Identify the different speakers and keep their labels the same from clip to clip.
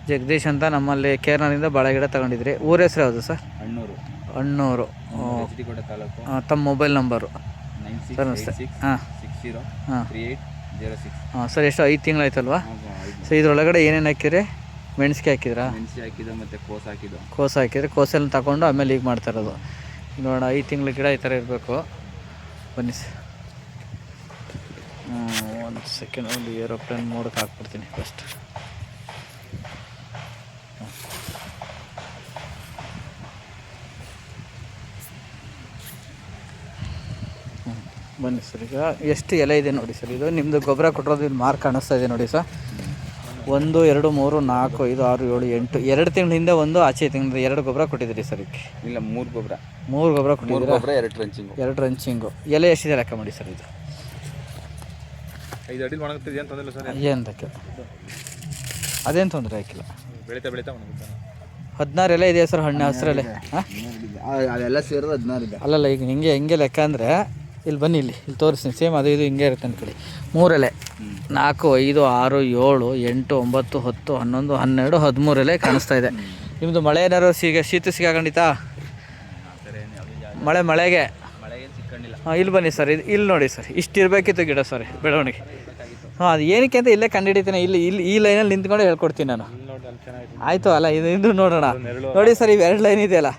Speaker 1: ಜಗದೀಶ್ ಅಂತ ನಮ್ಮಲ್ಲಿ ಕೇರಳದಿಂದ ಬಾಳೆ ಗಿಡ ತಗೊಂಡಿದ್ರಿ. ಊರ ಹೆಸರು ಯಾವುದು ಸರ್? ಅಣ್ಣೂರು. ತಮ್ಮ ಮೊಬೈಲ್ ನಂಬರು ಸರ್? ನಮಸ್ತೆ. ಹಾಂ ಹಾಂ ಸರ್, ಎಷ್ಟು 5 ತಿಂಗಳಾಯ್ತಲ್ವಾ? ಸೊ ಇದ್ರೊಳಗಡೆ ಏನೇನು ಹಾಕಿದ್ರಿ? ಮೆಣಸಿಗೆ ಹಾಕಿದ್ರಾ?
Speaker 2: ಮತ್ತು
Speaker 1: ಕೋಸು ಹಾಕಿದ್ರೆ ಕೋಸೆಲ್ಲ ತಗೊಂಡು ಆಮೇಲೆ ಈಗ ಮಾಡ್ತಾ ಇರೋದು. ನೋಡೋಣ, 5 ತಿಂಗಳ ಗಿಡ ಈ ಥರ ಇರಬೇಕು. ಬನ್ನಿ ಸರ್. ಒಂದು ಸೆಕೆಂಡ್, ಒಂದು ಏರೋಪ್ಲೇನ್ ಮೋಡಕ್ಕೆ ಹಾಕ್ಬಿಡ್ತೀನಿ ಫಸ್ಟ್. ಬನ್ನಿ ಸರ್. ಈಗ ಎಷ್ಟು ಎಲೆ ಇದೆ ನೋಡಿ ಸರ್. ಇದು ನಿಮ್ಮದು ಗೊಬ್ಬರ ಕೊಟ್ಟಿರೋದು ಇಲ್ಲಿ ಮಾರ್ಕ್ ಕಾಣಿಸ್ತಾ ಇದೆ ನೋಡಿ ಸರ್. 1 2 3 4 5 6 7 8 2 ತಿಂಗಳ ಹಿಂದೆ ಒಂದು, ಆಚೆ ತಿಂಗಳ 2 ಗೊಬ್ಬರ ಕೊಟ್ಟಿದ್ದೀರಿ ಸರ್. ಇದಕ್ಕೆ
Speaker 2: ಇಲ್ಲ 3 ಗೊಬ್ಬರ
Speaker 1: ಕೊಟ್ಟಿದ್ದೀರಾ?
Speaker 2: 2
Speaker 1: ಟ್ರಂಚಿಂಗು. ಎಲೆ ಎಷ್ಟಿದೆ ಲೆಕ್ಕ ಮಾಡಿ ಸರ್. ಇದು
Speaker 2: 5 ಅಡಿ ಒಣಗುತ್ತಿದೆ ಅಂತಂದಿಲ್ಲ ಸರ್?
Speaker 1: ಏನಕ್ಕೆ ಅದೇನು ತೊಂದರೆ ಹಾಕಿಲ್ಲ.
Speaker 2: ಬೆಳೀತಾ
Speaker 1: 16 ಎಲೆ ಇದೆ ಸರ್. ಹಣ್ಣು ಹಸಿರಲ್ಲೇ
Speaker 2: ಅದೆಲ್ಲ ಸೇರೋದು 16 ಇದೆ.
Speaker 1: ಅಲ್ಲಲ್ಲ, ಈಗ ಹಿಂಗೆ ಲೆಕ್ಕ ಅಂದರೆ ಇಲ್ಲಿ ಬನ್ನಿ, ಇಲ್ಲಿ ತೋರಿಸ್ತೀನಿ. ಸೇಮ್ ಅದು ಇದು ಹಿಂಗೆ ಇರುತ್ತೆ ಅಂದ್ಕೊಳ್ಳಿ. 3 ಎಲೆ, 4 5 6 7 8 9 10 11 12 13 ಎಲೆ ಕಾಣಿಸ್ತಾ ಇದೆ. ನಿಮ್ಮದು ಮಳೆ ಏನಾರು ಶೀತ ಸಿಗಾಕೊಂಡಿತ್ತಾ? ಮಳೆಗೆ ಹಾಂ, ಇಲ್ಲಿ ಬನ್ನಿ ಸರ್. ಇಲ್ಲಿ ನೋಡಿ ಸರ್, ಇಷ್ಟು ಇರಬೇಕಿತ್ತು ಗಿಡ ಸರ್ ಬೆಳವಣಿಗೆ. ಹಾಂ, ಅದು ಏನಕ್ಕೆ ಅಂತ ಇಲ್ಲೇ ಕಂಡುಹಿಡಿತೀನಿ. ಇಲ್ಲಿ ಈ ಲೈನಲ್ಲಿ ನಿಂತ್ಕೊಂಡು ಹೇಳ್ಕೊಡ್ತೀನಿ ನಾನು. ಆಯಿತು ಅಲ್ಲ, ಇದು ನೋಡೋಣ. ನೋಡಿ ಸರ್, ಇವು 2 ಲೈನ್ ಇದೆಯಲ್ಲ,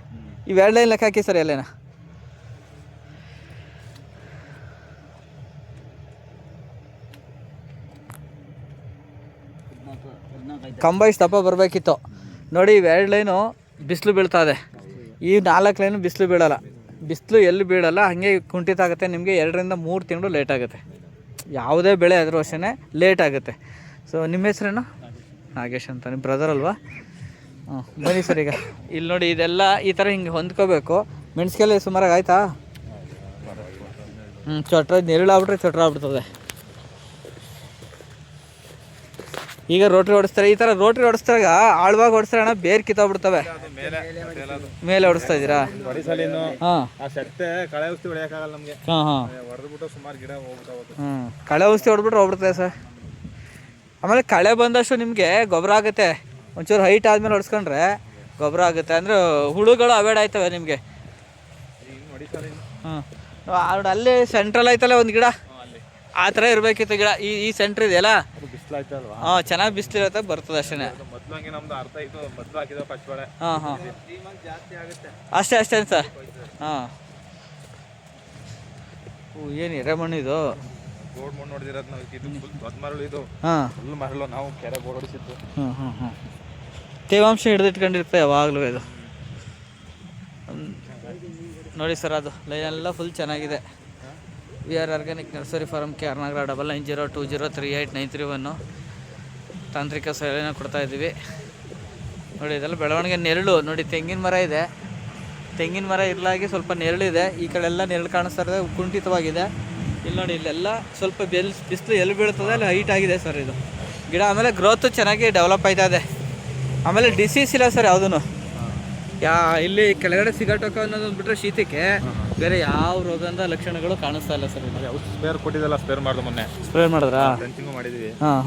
Speaker 1: ಇವು 2 ಲೈನ್ ಲೆಕ್ಕ ಹಾಕಿ ಸರ್. ಎಲ್ಲೇನ ಕಂಬ ಇಷ್ಟು ದಪ್ಪ ಬರಬೇಕಿತ್ತು ನೋಡಿ. ಇವು 2 ಲೈನು ಬಿಸಿಲು ಬೀಳ್ತಾ ಇದೆ. ಈ 4 ಲೈನು ಬಿಸಿಲು ಬೀಳಲ್ಲ. ಬಿಸಿಲು ಎಲ್ಲಿ ಬೀಳಲ್ಲ, ಹಾಗೆ ಕುಂಠಿತ ಆಗುತ್ತೆ. ನಿಮಗೆ 2 ರಿಂದ 3 ತಿಂಗಳು ಲೇಟ್ ಆಗುತ್ತೆ. ಯಾವುದೇ ಬೆಳೆ ಆದರೂ ಅಷ್ಟೇ ಲೇಟ್ ಆಗುತ್ತೆ. ಸೊ ನಿಮ್ಮ ಹೆಸರೇನು? ನಾಗೇಶ್ ಅಂತ. ನಿಮ್ಮ ಬ್ರದರ್ ಅಲ್ವಾ? ಹಾಂ, ಬನ್ನಿ ಸರ್. ಈಗ ಇಲ್ಲಿ ನೋಡಿ, ಇದೆಲ್ಲ ಈ ಥರ ಹಿಂಗೆ ಹೊಂದ್ಕೋಬೇಕು. ಮೆಣಸಿಗೆಲ್ಲ ಸುಮಾರಾಗಿ ಆಯಿತಾ? ಚೊಟ್ರ ನೆರಳಾಗ್ಬಿಟ್ರೆ ಚೊಟ್ರ ಆಗ್ಬಿಡ್ತದೆ. ಈಗ ರೋಟ್ರಿ ಹೊಡಿಸ್ತಾರೆ. ಈ ಥರ ರೋಟ್ರಿ ಹೊಡಿಸ್ದಾಗ ಆಳವಾಗಿ ಹೊಡಿಸ್ತಾರೆ ಅಣ್ಣ, ಬೇರೆ ಕಿತ್ತೋಗ್ಬಿಡ್ತವೆ. ಮೇಲೆ ಹೊಡಿಸ್ತಾ ಇದ್ದೀರಾ? ಹಾಂ ಕಳೆ ಔಷಧಿ ಹೊಡ್ಬಿಟ್ರೆ ಹೋಗ್ಬಿಡ್ತದೆ ಸರ್. ಆಮೇಲೆ ಕಳೆ ಬಂದಷ್ಟು ನಿಮಗೆ ಗೊಬ್ಬರ ಆಗುತ್ತೆ. ಒಂಚೂರು ಹೈಟ್ ಆದಮೇಲೆ ಹೊಡ್ಸ್ಕೊಂಡ್ರೆ ಗೊಬ್ಬರ ಆಗುತ್ತೆ. ಅಂದರೆ ಹುಳುಗಳು ಅವಾಯ್ಡ್ ಆಯ್ತವೆ ನಿಮಗೆ. ಹಾಂ, ಅಲ್ಲೇ ಸೆಂಟ್ರಲ್ ಆಯ್ತಲ್ಲ ಒಂದು ಗಿಡ, ಆ ಥರ ಇರಬೇಕಿತ್ತು ಗಿಡ. ಈ ಸೆಂಟ್ರ್ ಇದೆಯಲ್ಲ, ಹಾಂ, ಚೆನ್ನಾಗಿ ಬಿಸಿಲಿರುತ್ತೆ, ಬರ್ತದೆ ಅಷ್ಟೇ. ಹಾಂ ಹಾಂ, ಅಷ್ಟೇ ಸರ್. ಹಾಂ, ಏನು ಎರೆಮಣ್ಣು ಇದು? ಹಾಂ, ತೇವಾಂಶ ಹಿಡಿದಿಟ್ಕೊಂಡಿರುತ್ತೆ ಯಾವಾಗಲೂ ಇದು. ನೋಡಿ ಸರ್, ಅದು ಲೈನೆಲ್ಲ ಫುಲ್ ಚೆನ್ನಾಗಿದೆ. VR organic nursery farm, KR Nagar, 9902038931 ತಾಂತ್ರಿಕ ಸಲಹೆನ ಕೊಡ್ತಾಯಿದ್ದೀವಿ. ನೋಡಿ, ಇದೆಲ್ಲ ಬೆಳವಣಿಗೆ. ನೆರಳು ನೋಡಿ, ತೆಂಗಿನ ಮರ ಇದೆ. ತೆಂಗಿನ ಮರ ಇರಲಾಗಿ ಸ್ವಲ್ಪ ನೆರಳಿದೆ. ಈ ಕಡೆ ಎಲ್ಲ ನೆರಳು ಕಾಣಿಸ್ತಾ ಇದೆ, ಕುಂಠಿತವಾಗಿದೆ. ಇಲ್ಲಿ ನೋಡಿ, ಇಲ್ಲೆಲ್ಲ ಸ್ವಲ್ಪ ಬಿಸಿಲು ಎಲ್ಲಿ ಬೀಳ್ತದೆ ಅಲ್ಲಿ ಹೈಟ್ ಆಗಿದೆ ಸರ್ ಇದು ಗಿಡ. ಆಮೇಲೆ ಗ್ರೋತು ಚೆನ್ನಾಗಿ ಡೆವಲಪ್ ಆಯ್ತಾ ಇದೆ. ಆಮೇಲೆ ಡಿಸೀಸ್ ಇಲ್ಲ ಸರ್ ಯಾವುದೂ. ಇಲ್ಲಿ ಕೆಳಗಡೆ ಸಿಗಾಟೋಕ ಅನ್ನೋದೊಂದು ಬಿಟ್ಟರೆ ಶೀತಕ್ಕೆ ಬೇರೆ ಯಾವ ರೋಗದ ಲಕ್ಷಣಗಳು ಕಾಣಿಸ್ತಾ ಇಲ್ಲ ಸರ್.
Speaker 2: ಸ್ಪೇರ್ ಕೊಟ್ಟಿದ್ದಲ್ಲ, ಸ್ಪೇರ್ ಮಾಡಿದ್ರು ಮೊನ್ನೆ.
Speaker 1: ಸ್ಪ್ರೇ ಮಾಡಿದ್ರಾ?
Speaker 2: ಟ್ರಂಚಿಂಗು ಮಾಡಿದ್ವಿ.
Speaker 1: ಹಾಂ,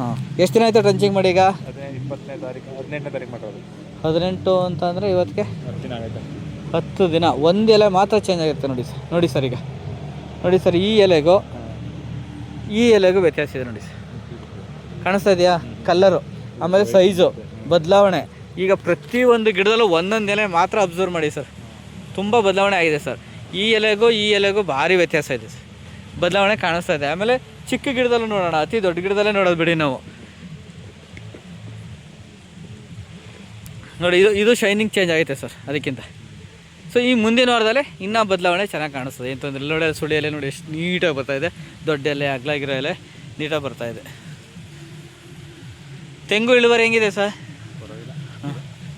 Speaker 1: ಎಷ್ಟು ದಿನ ಆಯಿತು ಟ್ರಂಚಿಂಗ್ ಮಾಡಿ? ಈಗ
Speaker 2: 20ನೇ ತಾರೀಕು 18ನೇ ತಾರೀಕು ಮಾಡೋದು.
Speaker 1: 18 ಅಂತ ಅಂದರೆ ಇವತ್ತಿಗೆ
Speaker 2: 10 ದಿನ ಆಗೈತೆ.
Speaker 1: 10 ದಿನ. ಒಂದು ಎಲೆ ಮಾತ್ರ ಚೇಂಜ್ ಆಗುತ್ತೆ ನೋಡಿ ಸರ್. ಈಗ ನೋಡಿ ಸರ್, ಈ ಎಲೆಗೂ ವ್ಯತ್ಯಾಸ ಇದೆ ನೋಡಿ ಸರ್. ಕಾಣಿಸ್ತಾ ಇದೆಯಾ? ಕಲ್ಲರು, ಆಮೇಲೆ ಸೈಜು ಬದಲಾವಣೆ. ಈಗ ಪ್ರತಿಯೊಂದು ಗಿಡದಲ್ಲೂ ಒಂದೊಂದು ಎಲೆ ಮಾತ್ರ ಅಬ್ಸರ್ವ್ ಮಾಡಿ ಸರ್, ತುಂಬ ಬದಲಾವಣೆ ಆಗಿದೆ ಸರ್. ಈ ಎಲೆಗೂ ಭಾರಿ ವ್ಯತ್ಯಾಸ ಇದೆ ಸರ್, ಬದಲಾವಣೆ ಕಾಣಿಸ್ತಾ ಇದೆ. ಆಮೇಲೆ ಚಿಕ್ಕ ಗಿಡದಲ್ಲೂ ನೋಡೋಣ, ಅತಿ ದೊಡ್ಡ ಗಿಡದಲ್ಲೇ ನೋಡೋದು ಬಿಡಿ ನಾವು. ನೋಡಿ, ಇದು ಶೈನಿಂಗ್ ಚೇಂಜ್ ಆಗುತ್ತೆ ಸರ್ ಅದಕ್ಕಿಂತ. ಸೊ ಈ ಮುಂದಿನ ವಾರದಲ್ಲೇ ಇನ್ನೂ ಬದಲಾವಣೆ ಚೆನ್ನಾಗಿ ಕಾಣಿಸ್ತದೆ. ಏನು ತೊಂದರೆ ನೋಡಿ, ಸುಳಿ ಎಲೆ ನೋಡಿ ಎಷ್ಟು ನೀಟಾಗಿ ಬರ್ತಾಯಿದೆ. ದೊಡ್ಡ ಎಲೆ, ಅಗಲಾಗಿರೋ ಎಲೆ ನೀಟಾಗಿ ಬರ್ತಾಯಿದೆ. ತೆಂಗು ಇಳುವರಿ ಹೆಂಗಿದೆ ಸರ್?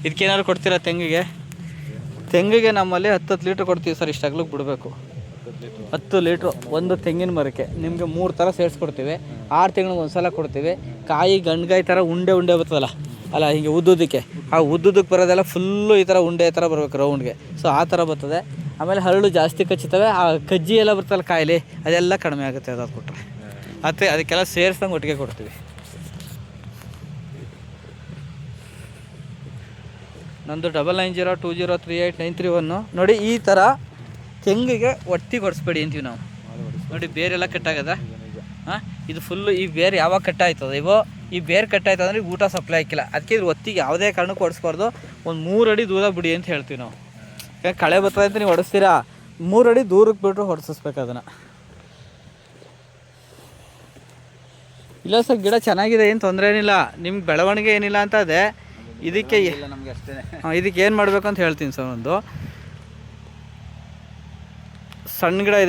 Speaker 1: ಇದಕ್ಕೇನಾದ್ರು ಕೊಡ್ತೀರಾ ತೆಂಗಿಗೆ ನಮ್ಮಲ್ಲಿ 10 ಲೀಟ್ರ್ ಕೊಡ್ತೀವಿ ಸರ್. ಇಷ್ಟು ಅಗ್ಲಕ್ಕೆ ಬಿಡಬೇಕು. 10 ಲೀಟ್ರು ಒಂದು ತೆಂಗಿನ ಮರಕ್ಕೆ. ನಿಮಗೆ 3 ಥರ ಸೇರಿಸ್ಕೊಡ್ತೀವಿ. 6 ತಿಂಗಳಿಗೆ ಒಂದು ಸಲ ಕೊಡ್ತೀವಿ. ಕಾಯಿ ಗಂಡ್ಗಾಯಿ ಥರ ಉಂಡೆ ಬರ್ತದಲ್ಲ, ಅಲ್ಲ ಹೀಗೆ ಉದ್ದುದಕ್ಕೆ, ಆ ಉದ್ದುದಕ್ಕೆ ಬರೋದೆಲ್ಲ ಫುಲ್ಲು ಈ ಥರ ಉಂಡೆ ಥರ ಬರಬೇಕು ರೌಂಡ್ಗೆ. ಸೊ ಆ ಥರ ಬರ್ತದೆ. ಆಮೇಲೆ ಹರಳು ಜಾಸ್ತಿ ಕಚ್ಚುತ್ತವೆ. ಆ ಕಜ್ಜಿ ಎಲ್ಲ ಬರ್ತಲ್ಲ ಕಾಯಿಲೆ, ಅದೆಲ್ಲ ಕಡಿಮೆ ಆಗುತ್ತೆ ಅದು ಕೊಟ್ಟರೆ. ಅದಕ್ಕೆಲ್ಲ ಸೇರಿಸ್ದಂಗೆ ಒಟ್ಟಿಗೆ ಕೊಡ್ತೀವಿ. ನಂದು 9902038931. ನೋಡಿ ಈ ಥರ ತೆಂಗಿಗೆ ಒತ್ತಿ ಕೊಡಿಸ್ಬೇಡಿ ಅಂತೀವಿ ನಾವು. ನೋಡಿ ಬೇರೆಲ್ಲ ಕಟ್ಟಾಗದ. ಹಾಂ, ಇದು ಫುಲ್ಲು ಈ ಬೇರೆ ಯಾವಾಗ ಕಟ್ಟಾಯ್ತದ ಈ ಬೇರೆ ಕಟ್ಟಾಯ್ತು ಅಂದರೆ ಊಟ ಸಪ್ಲೈ ಹಾಕಿಲ್ಲ. ಅದಕ್ಕೆ ಇದ್ರ ಒತ್ತಿಗೆ ಯಾವುದೇ ಕಾರಣಕ್ಕೂ ಹೊಡಿಸ್ಬಾರ್ದು. ಒಂದು 3 ಅಡಿ ದೂರ ಬಿಡಿ ಅಂತ ಹೇಳ್ತೀವಿ ನಾವು. ಯಾಕೆ ಕಳೆ ಬರ್ತದೆ ಅಂತ ನೀವು ಹೊಡಿಸ್ತೀರಾ, 3 ಅಡಿ ದೂರಕ್ಕೆ ಬಿಟ್ಟರು ಹೊಡಿಸ್ಬೇಕು ಅದನ್ನು. ಇಲ್ಲ ಸರ್, ಗಿಡ ಚೆನ್ನಾಗಿದೆ, ಏನು ತೊಂದರೆ ಏನಿಲ್ಲ, ನಿಮ್ಗೆ ಬೆಳವಣಿಗೆ ಏನಿಲ್ಲ ಅಂತ ಅದೇ. ಇದಕ್ಕೆ ಇದಕ್ಕೆ ಏನು ಮಾಡಬೇಕು ಅಂತ ಹೇಳ್ತೀನಿ ಸರ್. ಒಂದು ಸಣ್ಣ ಗಿಡ ಇದೆ.